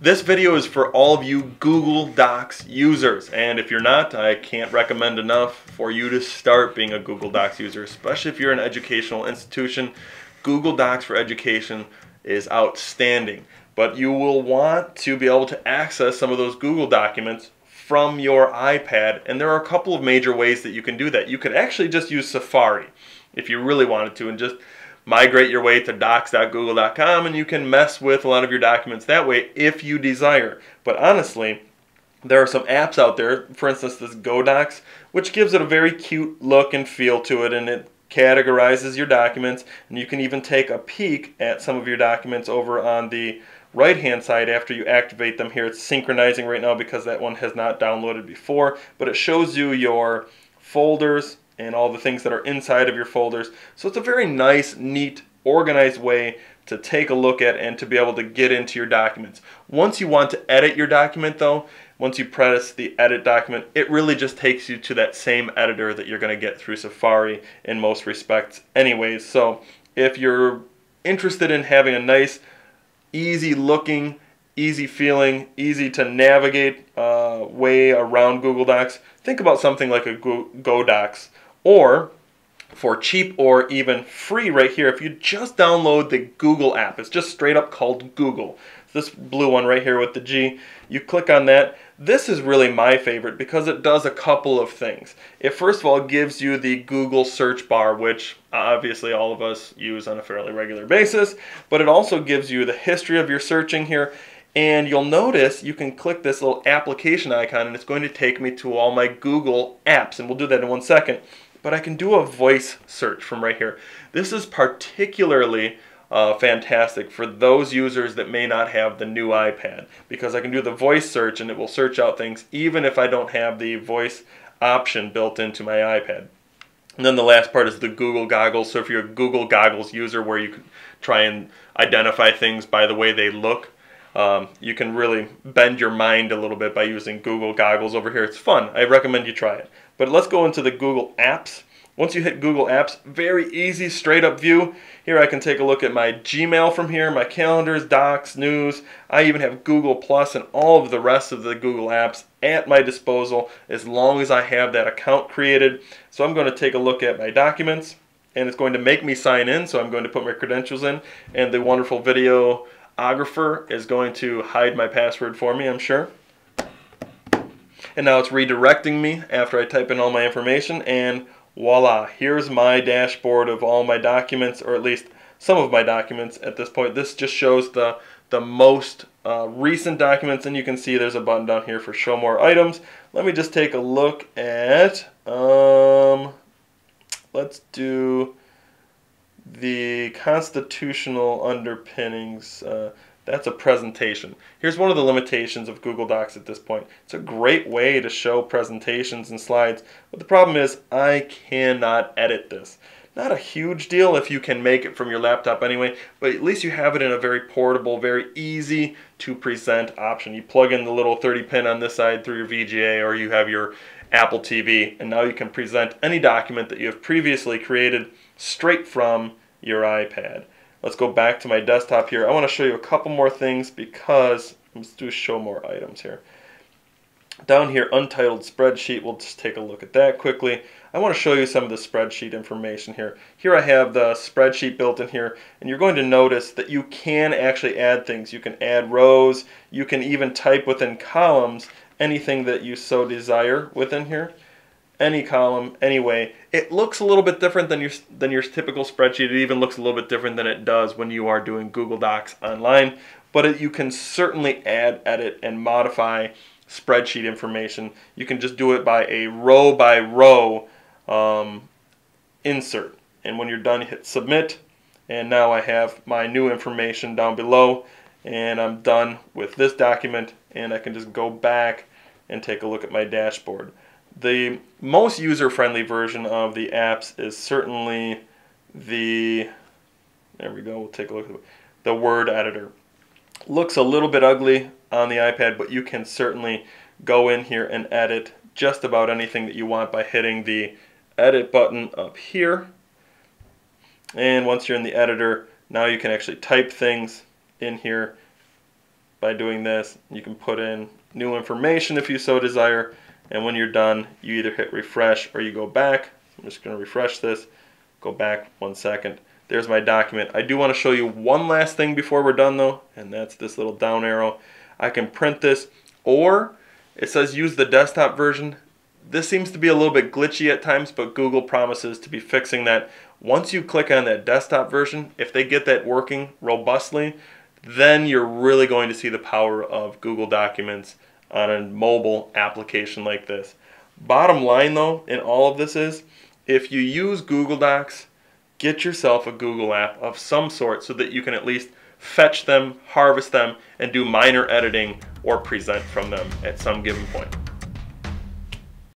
This video is for all of you Google Docs users, and if you're not, I can't recommend enough for you to start being a Google Docs user, especially if you're an educational institution. Google Docs for Education is outstanding, but you will want to be able to access some of those Google documents from your iPad, and there are a couple of major ways that you can do that. You could actually just use Safari if you really wanted to, and just migrate your way to docs.google.com, and you can mess with a lot of your documents that way if you desire. But honestly, there are some apps out there, for instance this GoDocs, which gives it a very cute look and feel to it, and it categorizes your documents, and you can even take a peek at some of your documents over on the right hand side after you activate them. Here it's synchronizing right now because that one has not downloaded before, but it shows you your folders and all the things that are inside of your folders. So it's a very nice, neat, organized way to take a look at and to be able to get into your documents. Once you want to edit your document though, once you press the edit document, it really just takes you to that same editor that you're going to get through Safari in most respects anyways. So if you're interested in having a nice, easy looking, easy feeling, easy to navigate way around Google Docs, think about something like a GoDocs. Or for cheap or even free right here, if you just download the Google app, it's just straight up called Google. This blue one right here with the G, you click on that. This is really my favorite because it does a couple of things. It first of all gives you the Google search bar, which obviously all of us use on a fairly regular basis, but it also gives you the history of your searching here. And you'll notice you can click this little application icon and it's going to take me to all my Google apps, and we'll do that in 1 second. But I can do a voice search from right here. This is particularly fantastic for those users that may not have the new iPad, because I can do the voice search and it will search out things even if I don't have the voice option built into my iPad. And then the last part is the Google Goggles. So if you're a Google Goggles user where you can try and identify things by the way they look, you can really bend your mind a little bit by using Google Goggles over here. It's fun. I recommend you try it. But let's go into the Google Apps. Once you hit Google Apps, very easy, straight up view. Here I can take a look at my Gmail from here, my calendars, docs, news. I even have Google Plus and all of the rest of the Google apps at my disposal as long as I have that account created. So I'm going to take a look at my documents, and it's going to make me sign in. So I'm going to put my credentials in, and the wonderful videographer is going to hide my password for me, I'm sure. And now it's redirecting me after I type in all my information, and voila, here's my dashboard of all my documents, or at least some of my documents at this point. This just shows the most recent documents, and you can see there's a button down here for show more items. Let me just take a look at, let's do the constitutional underpinnings. That's a presentation. Here's one of the limitations of Google Docs at this point. It's a great way to show presentations and slides, but the problem is I cannot edit this. Not a huge deal if you can make it from your laptop anyway, but at least you have it in a very portable, very easy to present option. You plug in the little 30 pin on this side through your VGA, or you have your Apple TV, and now you can present any document that you have previously created straight from your iPad. Let's go back to my desktop here. I want to show you a couple more things because let's do show more items here. Down here, untitled spreadsheet, we'll just take a look at that quickly. I want to show you some of the spreadsheet information here. Here I have the spreadsheet built in here, and you're going to notice that you can actually add things. You can add rows, you can even type within columns anything that you so desire within here. Any column, anyway. It looks a little bit different than your typical spreadsheet. It even looks a little bit different than it does when you are doing Google Docs online. But you can certainly add, edit, and modify spreadsheet information. You can just do it by row insert. And when you're done, you hit submit. And now I have my new information down below. And I'm done with this document. And I can just go back and take a look at my dashboard. The most user-friendly version of the apps is certainly the, there we go, we'll take a look at the word editor. Looks a little bit ugly on the iPad, but you can certainly go in here and edit just about anything that you want by hitting the edit button up here. And once you're in the editor, now you can actually type things in here by doing this. You can put in new information if you so desire, and when you're done, you either hit refresh or you go back. I'm just going to refresh this, go back 1 second. There's my document. I do want to show you one last thing before we're done though, and that's this little down arrow. I can print this, or it says use the desktop version. This seems to be a little bit glitchy at times, but Google promises to be fixing that. Once you click on that desktop version, if they get that working robustly, then you're really going to see the power of Google Documents on a mobile application like this. Bottom line though, in all of this is, if you use Google Docs, get yourself a Google app of some sort so that you can at least fetch them, harvest them, and do minor editing or present from them at some given point.